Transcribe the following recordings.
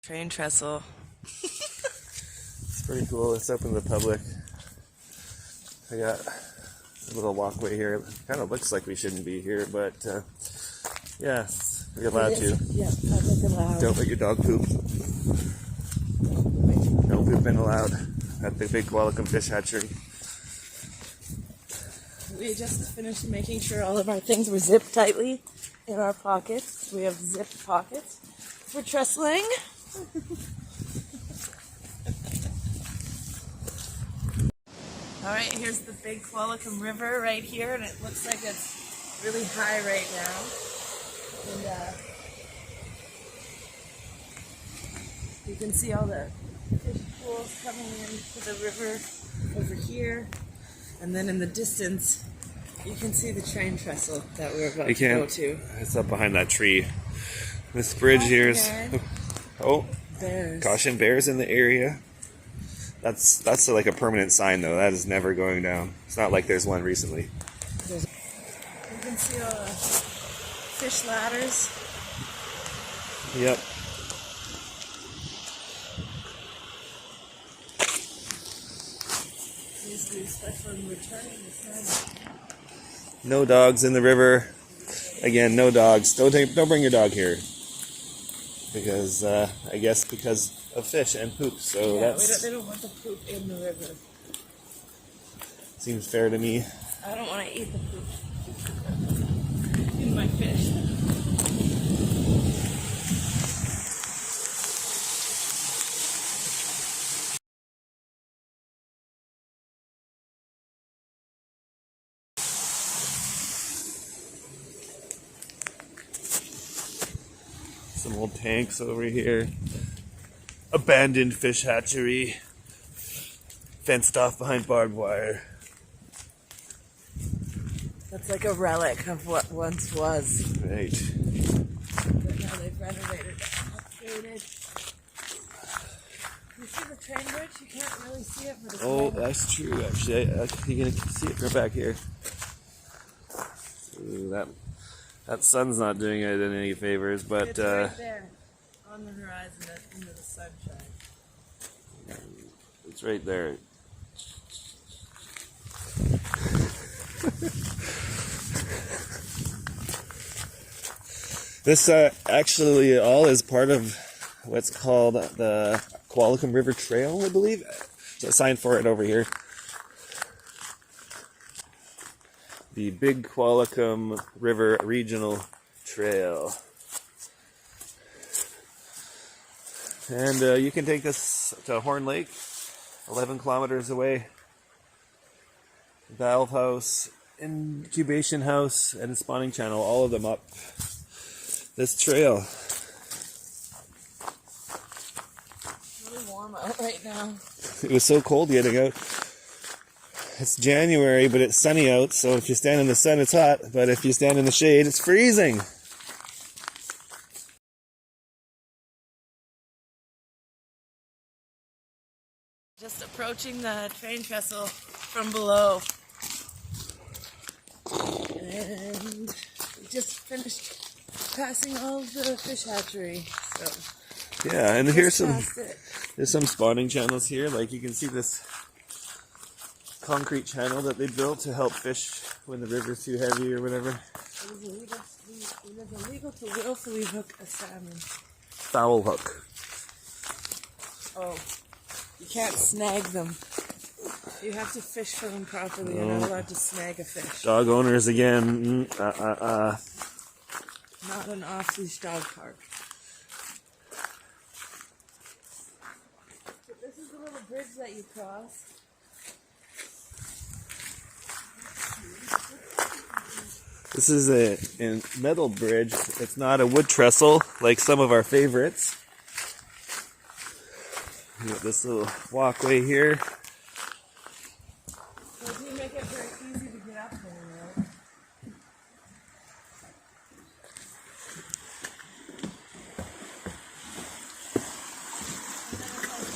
Train trestle. It's pretty cool. It's open to the public. I got a little walkway here. It kind of looks like we shouldn't be here, but yeah, we're allowed to. Yeah, public allowed. Don't let your dog poop. No pooping allowed at the Big Qualicum Fish Hatchery. We just finished making sure all of our things were zipped tightly in our pockets. We have zipped pockets for trestling. All right, here's the Big Qualicum River right here, and it looks like it's really high right now. And you can see all the fish pools coming into the river over here. And then in the distance, you can see the train trestle that we're about to go to. It's up behind that tree. This bridge here is... Oh, bears. Caution, bears in the area. That's like a permanent sign, though. That is never going down. It's not like there's one recently. You can see all the fish ladders. Yep. Special in returning the salmon. No dogs in the river. Again, no dogs. Don't bring your dog here. Because I guess because of fish and poop. So yeah, that's... they don't want the poop in the river. Seems fair to me. I don't want to eat the poop in my fish. Some old tanks over here. Abandoned fish hatchery. Fenced off behind barbed wire. That's like a relic of what once was. Right. But now they've renovated it, upgraded. You see the train bridge? You can't really see it for the Oh, that's true, actually. You can see it right back here. So that sun's not doing it any favors, but... It's right there, on the horizon, into the sunshine. It's right there. This actually all is part of what's called the Qualicum River Trail, I believe. There's a sign for it over here. The Big Qualicum River Regional Trail. And you can take this to Horn Lake, 11 kilometers away. Valve House, Incubation House, and Spawning Channel, all of them up this trail. It's really warm out right now. It was so cold getting out. It's January, but it's sunny out, so if you stand in the sun, it's hot. But if you stand in the shade, it's freezing. Just approaching the train trestle from below. And we just finished passing all of the fish hatchery. So Yeah, and there's some spawning channels here. Like you can see this concrete channel that they built to help fish when the river's too heavy or whatever. It is illegal to willfully hook a salmon. Foul hook. Oh, you can't snag them. You have to fish for them properly. You're not allowed to snag a fish. Dog owners again. Not an off-leash dog park. So this is the little bridge that you cross. This is a metal bridge. It's not a wood trestle like some of our favorites. We got this little walkway here. So do make it very easy to get up there, right?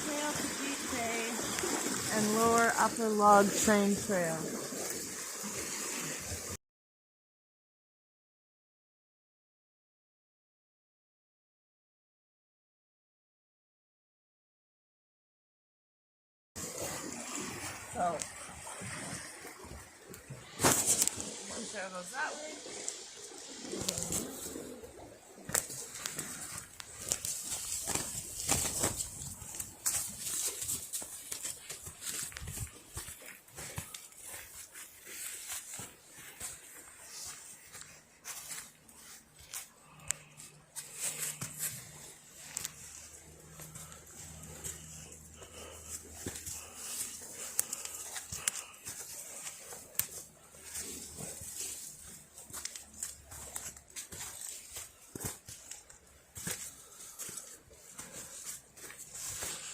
Trail to Deep Bay and Lower Upper Log Train Trail. So, push out goes that way.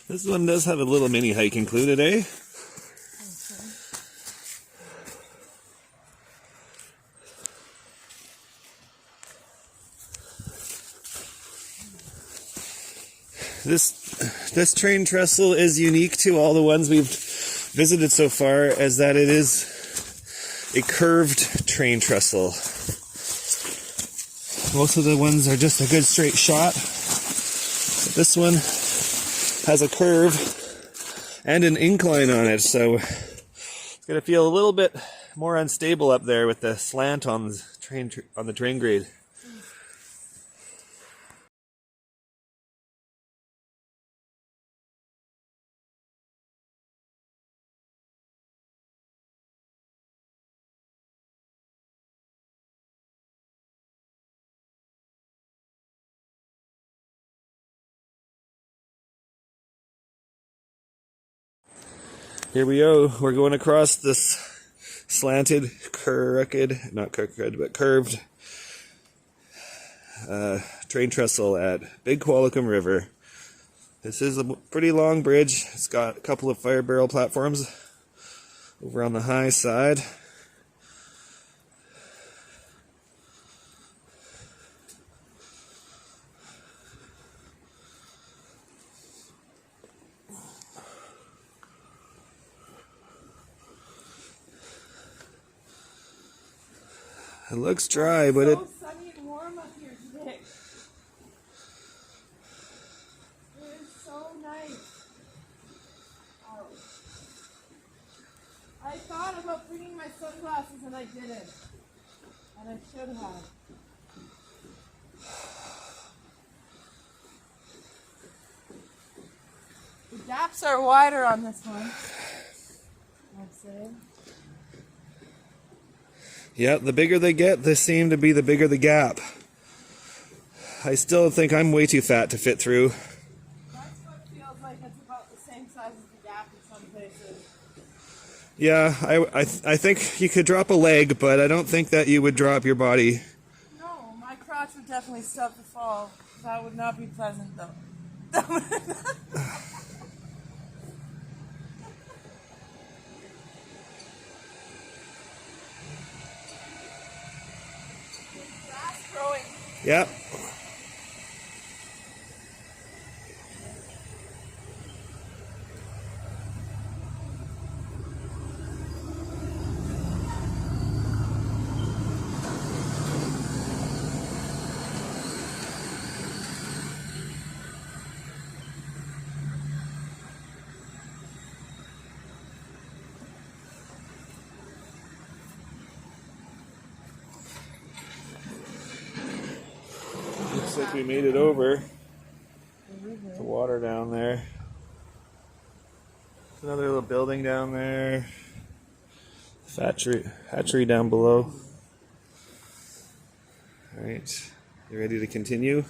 This one does have a little mini hike included, eh? This train trestle is unique to all the ones we've visited so far, as that it is a curved train trestle. Most of the ones are just a good straight shot, but this one has a curve and an incline on it, so it's going to feel a little bit more unstable up there with the slant on the train grade. Here we go. We're going across this slanted, not crooked, but curved train trestle at Big Qualicum River. This is a pretty long bridge. It's got a couple of fire barrel platforms over on the high side. It looks dry, but it's so sunny and warm up here today. It is so nice. Oh. I thought about bringing my sunglasses and I didn't. And I should have. The gaps are wider on this one, I'd say. Yeah, the bigger they get, they seem to be the bigger the gap. I still think I'm way too fat to fit through. That's what feels like. It's about the same size as the gap in some places. Yeah, I think you could drop a leg, but I don't think that you would drop your body. No, my crotch would definitely start to fall. That would not be pleasant, though. Yep. Looks like we made it over. The water down there. Another little building down there. Hatchery down below. Alright, you ready to continue?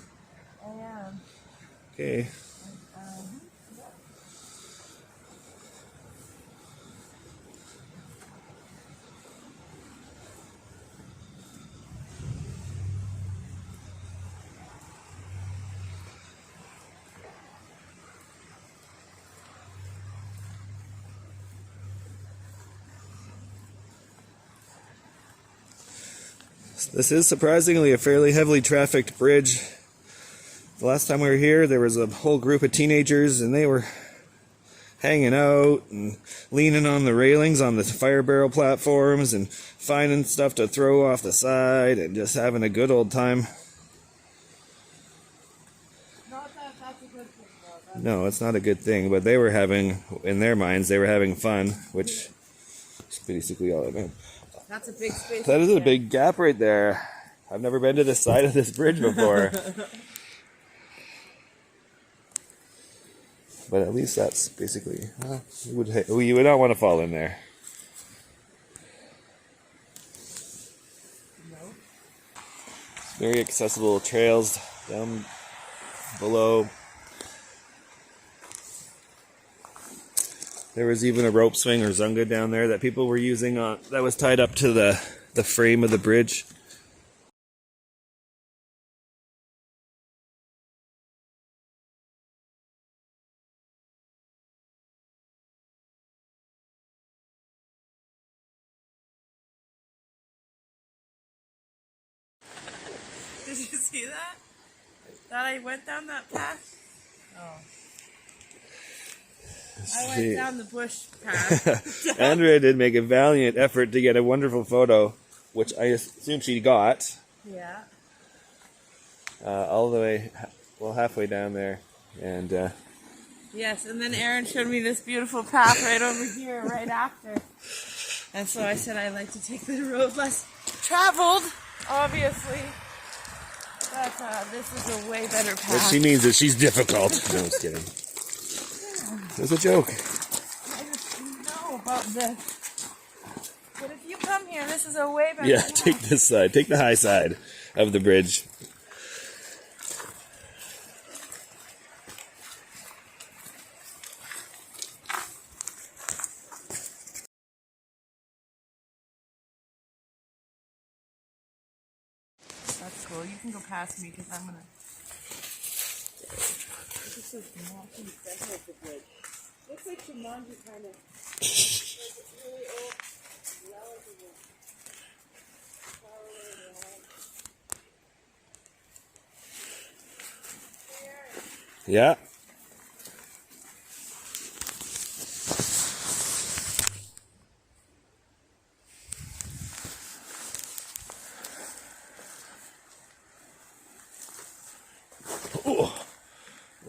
I am. Okay. This is surprisingly a fairly heavily trafficked bridge. The last time we were here, there was a whole group of teenagers and they were hanging out and leaning on the railings on the fire barrel platforms and finding stuff to throw off the side and just having a good old time. Not that that's a good thing. No, it's not a good thing. But they were having, in their minds, they were having fun, which is basically all it meant. That's a big space. That is a big gap right there. I've never been to the side of this bridge before. But at least that's basically, you would not want to fall in there. No. Very accessible trails down below. There was even a rope swing or zunga down there that people were using that was tied up to the frame of the bridge. Did you see that? That I went down that path? Oh. I went down the bush path. Andrea did make a valiant effort to get a wonderful photo, which I assume she got. Yeah. All the way, well, halfway down there. And yes, and then Aaron showed me this beautiful path right over here, right after. And so I said I'd like to take the road less traveled, obviously. But this is a way better path. what she means is she's difficult. No, I'm just kidding. It was a joke. I just know about this. But if you come here, this is a way better Yeah, path. take this side. Take the high side of the bridge. That's cool. You can go past me because I'm gonna. This is so small in the center of the bridge. Looks like Jumanji kind of. Like it's really old, relatively. Yeah.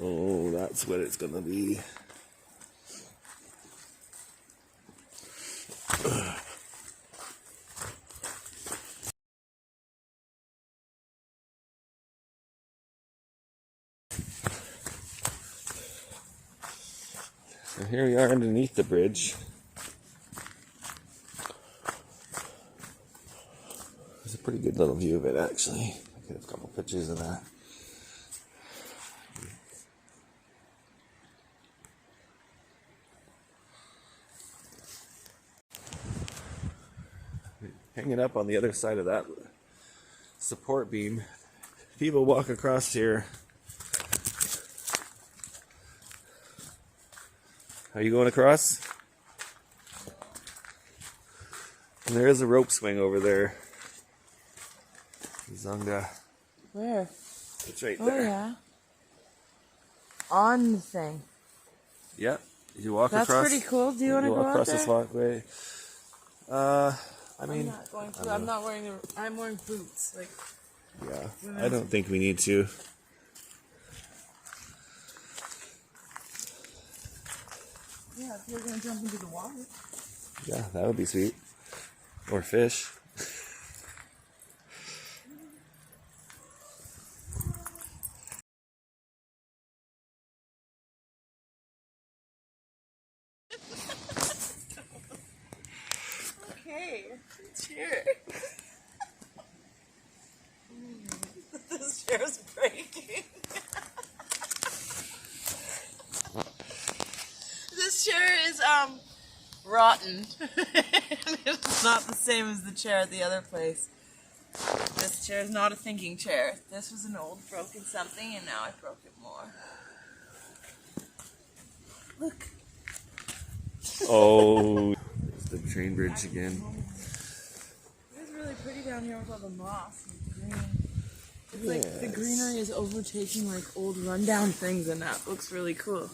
Oh, that's what it's gonna be. So here we are underneath the bridge. There's a pretty good little view of it, actually. I get a couple pictures of that. Hanging up on the other side of that support beam. People walk across here. Are you going across? And there is a rope swing over there. Zunga. Where? It's right Oh, there. yeah. On the thing. Yep. You walk That's across. pretty cool. Do you want to go walk out across there? this walkway. I mean, I'm not going to. I'm not wearing. I'm wearing boots. Like. yeah. I don't think we need to. Yeah, if you're gonna jump into the water. Yeah, that would be sweet. Or fish. Okay, cheers. This chair's breaking. This chair is rotten. It's not the same as the chair at the other place. This chair is not a thinking chair. This was an old broken something, and now I broke it more. Look. Oh, there's the train bridge again. It's really pretty down here with all the moss and green. It's like the greenery is overtaking like old rundown things, and that looks really cool.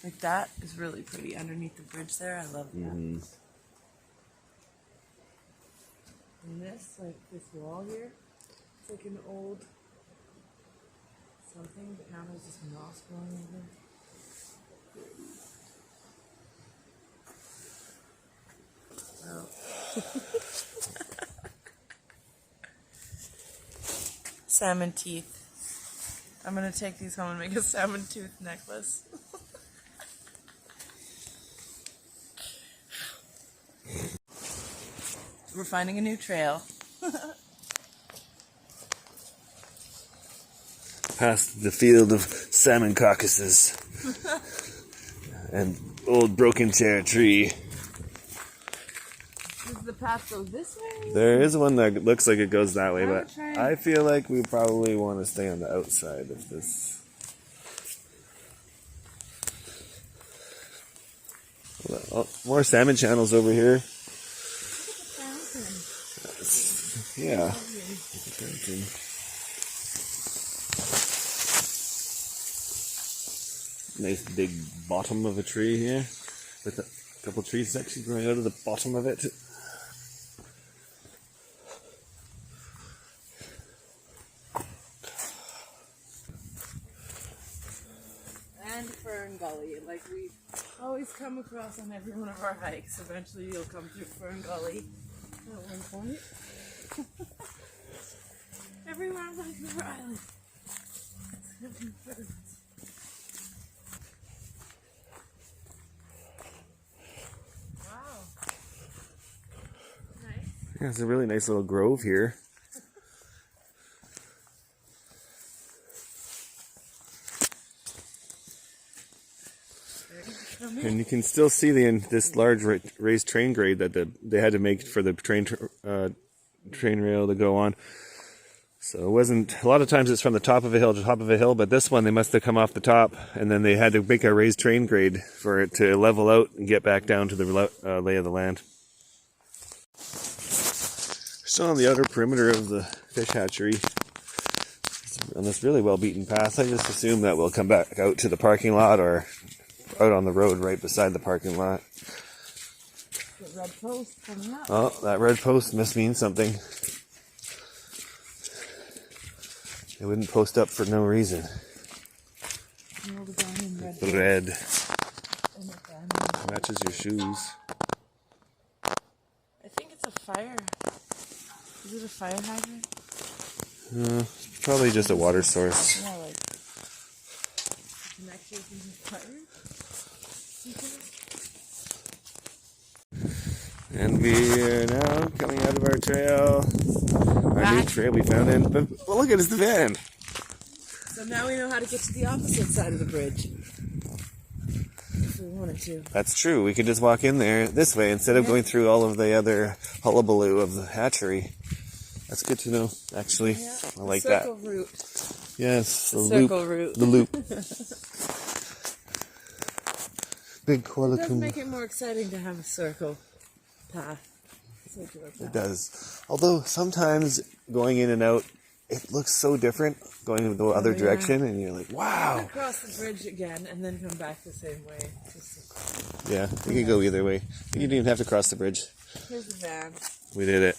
Like that is really pretty underneath the bridge there. I love that. Mm-hmm. And this, like this wall here, it's like an old something, but now there's just moss growing over. salmon teeth. I'm gonna take these home and make a salmon tooth necklace. We're finding a new trail. Past the field of salmon carcasses and old broken chair tree. Does the path go this way? There is one that looks like it goes that way, I but would try. I feel like we probably want to stay on the outside of this. Oh, more salmon channels over here. Yeah. Nice big bottom of a tree here, with a couple trees actually growing out of the bottom of it. And Fern Gully, like we always come across on every one of our hikes. Eventually you'll come through Fern Gully at one point. Everywhere on Vancouver Island. Wow. Nice. Yeah, it's a really nice little grove here. And you can still see this large raised train grade that they had to make for the train rail to go on. So it wasn't, a lot of times it's from the top of a hill to the top of a hill, but this one they must have come off the top and then they had to make a raised train grade for it to level out and get back down to the lay of the land. Still on the outer perimeter of the fish hatchery on this really well beaten path. I just assume that we'll come back out to the parking lot or out on the road right beside the parking lot. The red post coming up. Oh, that red post must mean something. It wouldn't post up for no reason. Red. Matches your shoes. I think it's a fire. Is it a fire hydrant? Probably just a water source. Yeah, like connected to the fire. And we are now coming out of our trail. Our new trail we found in. But well, look at it's the van. So now we know how to get to the opposite side of the bridge. If we wanted to. That's true. We could just walk in there this way instead of going through all of the other hullabaloo of the hatchery. That's good to know, actually. Yeah. I like that. Circle route. Yes, the Circle loop. route. The loop. Big It does Qualicum. make it more exciting to have a circle path. Circular path. It does. Although sometimes going in and out, it looks so different going in the other direction, and you're like, wow. Cross the bridge again and then come back the same way. Yeah, you could go either way. You didn't even have to cross the bridge. Here's the van. We did it.